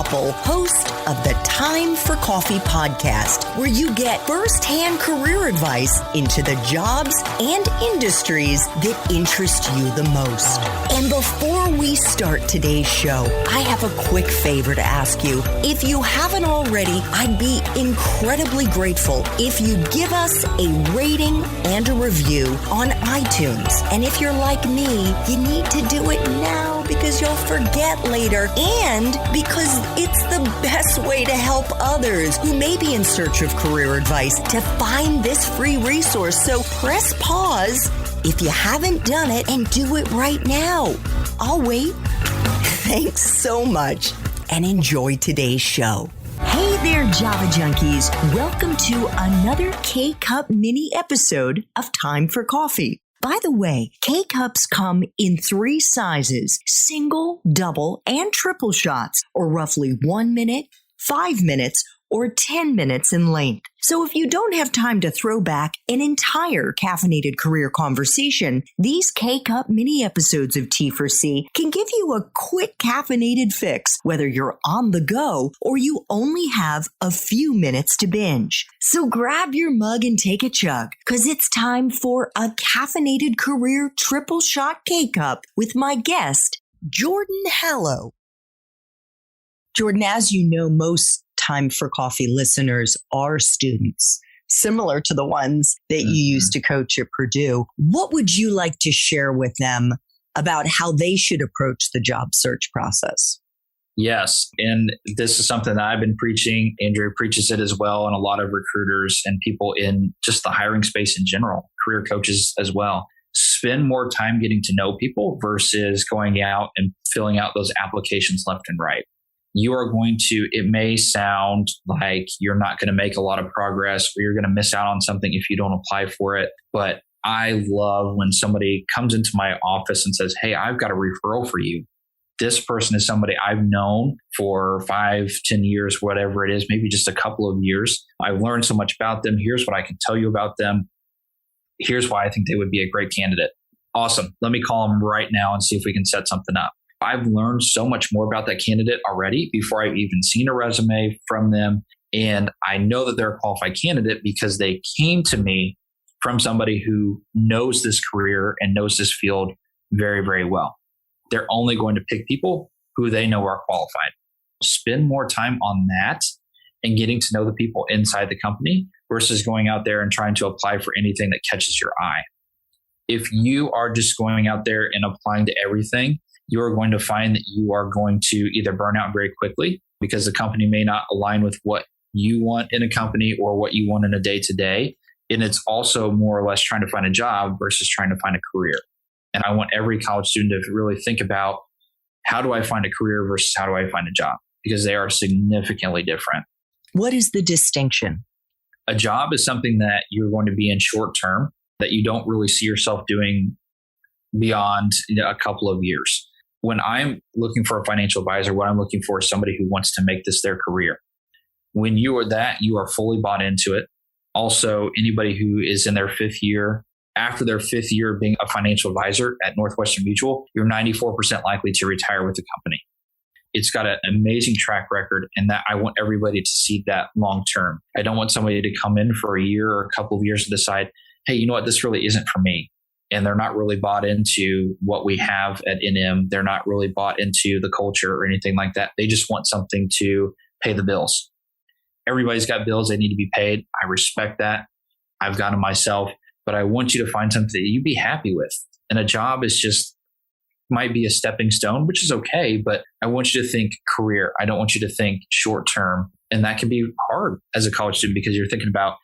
Koppel, host of the Time for Coffee podcast, where you get firsthand career advice into the jobs and industries that interest you the most. And before we start today's show, I have a quick favor to ask you. If you haven't already, I'd be incredibly grateful if you give us a rating and a review on iTunes. And if you're like me, you need to do it now because you'll forget later and because it's the best way to help others who may be in search of career advice to find this free resource. So press pause if you haven't done it and do it right now. I'll wait. Thanks so much and enjoy today's show. Hey there, Java Junkies. Welcome to another K-Cup mini episode of Time for Coffee. By the way, K-Cups come in 3 sizes, single, double, and triple shots, or roughly 1 minute, 5 minutes, or 10 minutes in length. So if you don't have time to throw back an entire caffeinated career conversation, these K-Cup mini episodes of T4C can give you a quick caffeinated fix, whether you're on the go or you only have a few minutes to binge. So grab your mug and take a chug, because it's time for a caffeinated career triple shot K-Cup with my guest, Jordan Hallow. Jordan, as you know, most Time for Coffee listeners are students, similar to the ones that you used to coach at Purdue. What would you like to share with them about how they should approach the job search process? Yes. And this is something that I've been preaching. Andrea preaches it as well. And a lot of recruiters and people in just the hiring space in general, career coaches as well. Spend more time getting to know people versus going out and filling out those applications left and right. You are going to, it may sound like you're not going to make a lot of progress or you're going to miss out on something if you don't apply for it. But I love when somebody comes into my office and says, hey, I've got a referral for you. This person is somebody I've known for 5, 10 years, whatever it is, maybe just a couple of years. I've learned so much about them. Here's what I can tell you about them. Here's why I think they would be a great candidate. Awesome. Let me call them right now and see if we can set something up. I've learned so much more about that candidate already before I've even seen a resume from them. And I know that they're a qualified candidate because they came to me from somebody who knows this career and knows this field very, very well. They're only going to pick people who they know are qualified. Spend more time on that and getting to know the people inside the company versus going out there and trying to apply for anything that catches your eye. If you are just going out there and applying to everything, you're going to find that you are going to either burn out very quickly because the company may not align with what you want in a company or what you want in a day-to-day. And it's also more or less trying to find a job versus trying to find a career. And I want every college student to really think about, how do I find a career versus how do I find a job? Because they are significantly different. What is the distinction? A job is something that you're going to be in short term, that you don't really see yourself doing beyond a couple of years. When I'm looking for a financial advisor, what I'm looking for is somebody who wants to make this their career. When you are that, you are fully bought into it. Also, anybody who is in their 5th year, after their 5th year of being a financial advisor at Northwestern Mutual, you're 94% likely to retire with the company. It's got an amazing track record, and that I want everybody to see that long term. I don't want somebody to come in for a year or a couple of years and decide, hey, you know what, this really isn't for me. And they're not really bought into what we have at NM. They're not really bought into the culture or anything like that. They just want something to pay the bills. Everybody's got bills they need to be paid. I respect that. I've got them myself. But I want you to find something that you'd be happy with. And a job is just, might be a stepping stone, which is okay. But I want you to think career. I don't want you to think short term. And that can be hard as a college student because you're thinking about,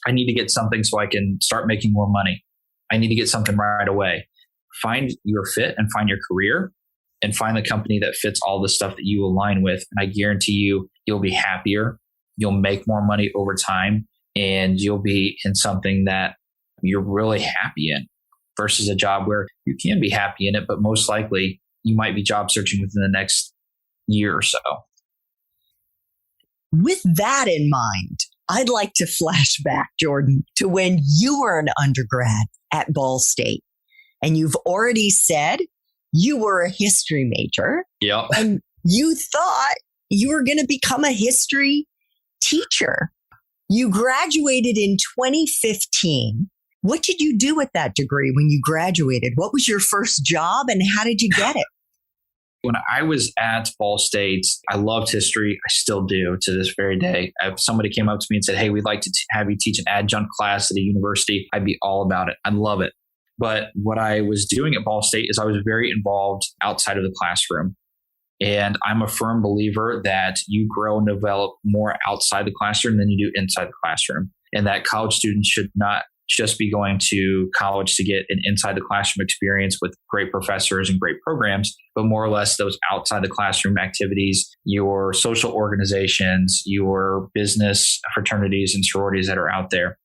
I need to get something so I can start making more money. I need to get something right away. Find your fit and find your career and find the company that fits all the stuff that you align with. And I guarantee you, you'll be happier. You'll make more money over time and you'll be in something that you're really happy in versus a job where you can be happy in it, but most likely you might be job searching within the next year or so. With that in mind, I'd like to flash back, Jordan, to when you were an undergrad at Ball State. And you've already said you were a history major. Yep. And you thought you were going to become a history teacher. You graduated in 2015. What did you do with that degree when you graduated? What was your first job and how did you get it? When I was at Ball State, I loved history. I still do to this very day. If somebody came up to me and said, hey, we'd like to have you teach an adjunct class at a university, I'd be all about it. I'd love it. But what I was doing at Ball State is I was very involved outside of the classroom. And I'm a firm believer that you grow and develop more outside the classroom than you do inside the classroom. And that college students should not just be going to college to get an inside the classroom experience with great professors and great programs, but more or less those outside the classroom activities, your social organizations, your business fraternities and sororities that are out there,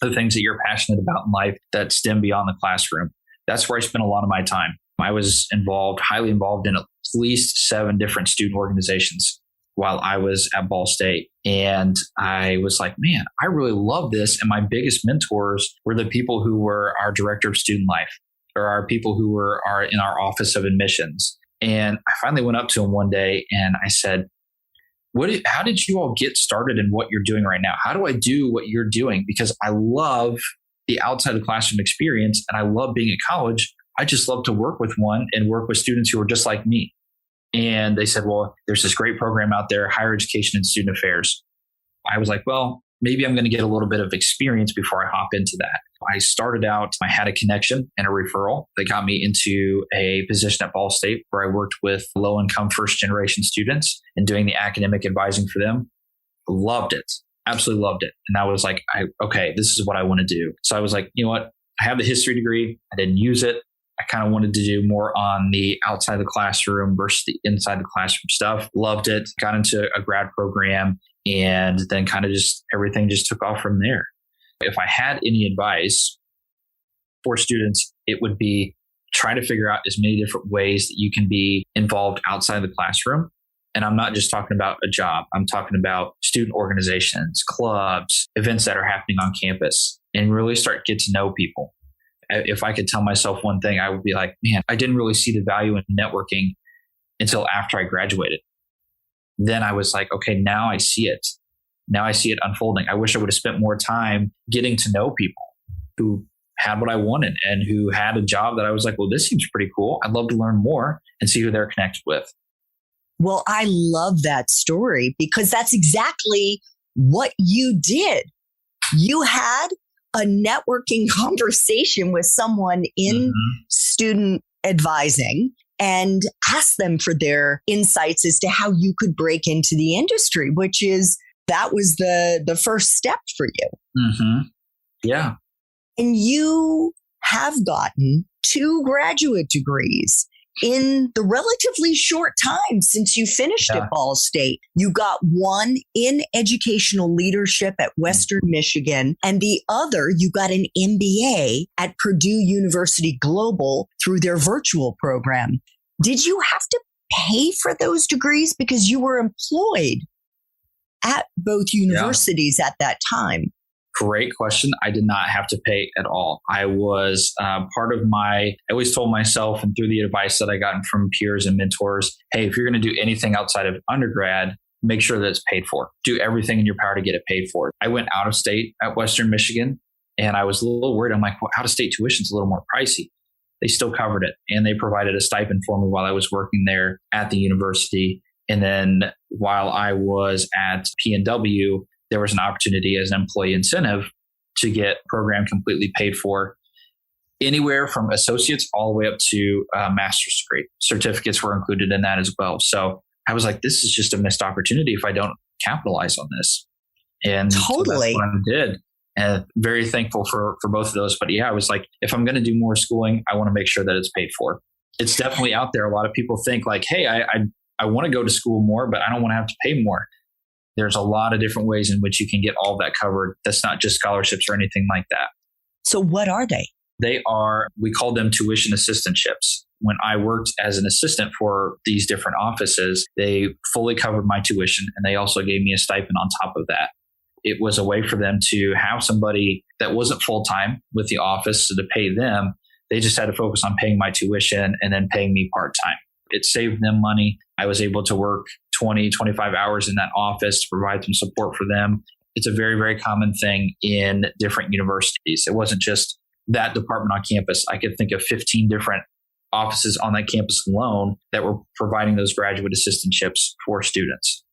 the things that you're passionate about in life that stem beyond the classroom. That's where I spent a lot of my time. I was highly involved in at least 7 different student organizations while I was at Ball State. And I was like, man, I really love this. And my biggest mentors were the people who were our director of student life or our people who are in our office of admissions. And I finally went up to him one day and I said, how did you all get started in what you're doing right now? How do I do what you're doing? Because I love the outside the classroom experience and I love being at college. I just love to work with one and work with students who are just like me. And they said, well, there's this great program out there, higher education and student affairs. I was like, well, maybe I'm going to get a little bit of experience before I hop into that. I started out, I had a connection and a referral that got me into a position at Ball State where I worked with low-income first-generation students and doing the academic advising for them. Loved it. Absolutely loved it. And I was like, okay, this is what I want to do. So I was like, you know what? I have the history degree. I didn't use it. I kind of wanted to do more on the outside the classroom versus the inside the classroom stuff. Loved it. Got into a grad program and then kind of just everything just took off from there. If I had any advice for students, it would be try to figure out as many different ways that you can be involved outside the classroom. And I'm not just talking about a job. I'm talking about student organizations, clubs, events that are happening on campus, and really start get to know people. If I could tell myself one thing, I would be like, man, I didn't really see the value in networking until after I graduated. Then I was like, okay, now I see it. Now I see it unfolding. I wish I would have spent more time getting to know people who had what I wanted and who had a job that I was like, well, this seems pretty cool. I'd love to learn more and see who they're connected with. Well, I love that story because that's exactly what you did. You had a networking conversation with someone in student advising and asked them for their insights as to how you could break into the industry, that was the first step for you. Mm-hmm. Yeah. And you have gotten 2 graduate degrees in the relatively short time since you finished at Ball State. You got one in educational leadership at Western Michigan, and the other, you got an MBA at Purdue University Global through their virtual program. Did you have to pay for those degrees because you were employed at both universities at that time? Great question. I did not have to pay at all. I was I always told myself, and through the advice that I gotten from peers and mentors, hey, if you're going to do anything outside of undergrad, make sure that it's paid for. Do everything in your power to get it paid for. I went out of state at Western Michigan and I was a little worried. I'm like, well, out of state tuition's a little more pricey. They still covered it and they provided a stipend for me while I was working there at the university. And then while I was at P&W, there was an opportunity as an employee incentive to get a program completely paid for, anywhere from associates all the way up to a master's degree. Certificates were included in that as well. So I was like, this is just a missed opportunity if I don't capitalize on this. And totally. So that's what I did. And very thankful for both of those. But yeah, I was like, if I'm going to do more schooling, I want to make sure that it's paid for. It's definitely out there. A lot of people think like, hey, I want to go to school more, but I don't want to have to pay more. There's a lot of different ways in which you can get all that covered. That's not just scholarships or anything like that. So what are they? They are, we call them tuition assistantships. When I worked as an assistant for these different offices, they fully covered my tuition and they also gave me a stipend on top of that. It was a way for them to have somebody that wasn't full-time with the office, so to pay them, they just had to focus on paying my tuition and then paying me part-time. It saved them money. I was able to work 20, 25 hours in that office to provide some support for them. It's a very, very common thing in different universities. It wasn't just that department on campus. I could think of 15 different offices on that campus alone that were providing those graduate assistantships for students.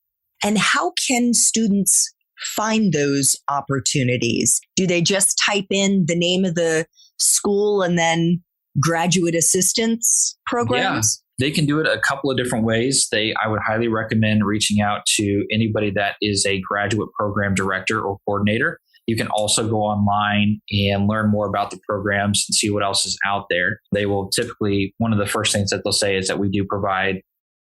And how can students find those opportunities? Do they just type in the name of the school and then graduate assistance programs? Yeah, they can do it a couple of different ways. I would highly recommend reaching out to anybody that is a graduate program director or coordinator. You can also go online and learn more about the programs and see what else is out there. They will typically, one of the first things that they'll say is that we do provide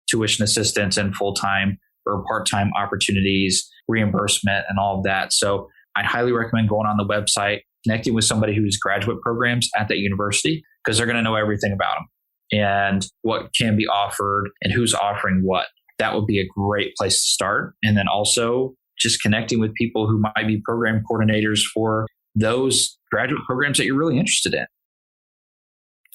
tuition assistance and full-time or part-time opportunities, reimbursement, and all of that. So I'd highly recommend going on the website, connecting with somebody who's graduate programs at that university, because they're going to know everything about them and what can be offered and who's offering what. That would be a great place to start. And then also just connecting with people who might be program coordinators for those graduate programs that you're really interested in.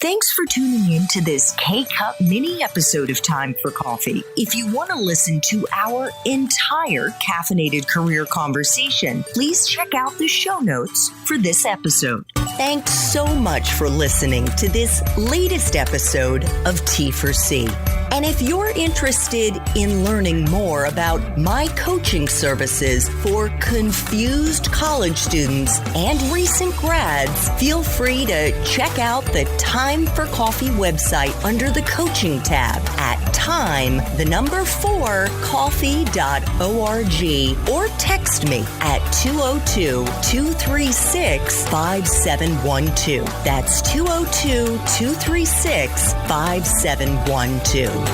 Thanks for tuning in to this K-Cup mini episode of Time for Coffee. If you want to listen to our entire caffeinated career conversation, please check out the show notes for this episode. Thanks so much for listening to this latest episode of T4C. And if you're interested in learning more about my coaching services for confused college students and recent grads, feel free to check out the Time for Coffee website under the coaching tab at time4coffee.org or text me at 202-236-5712. That's 202-236-5712.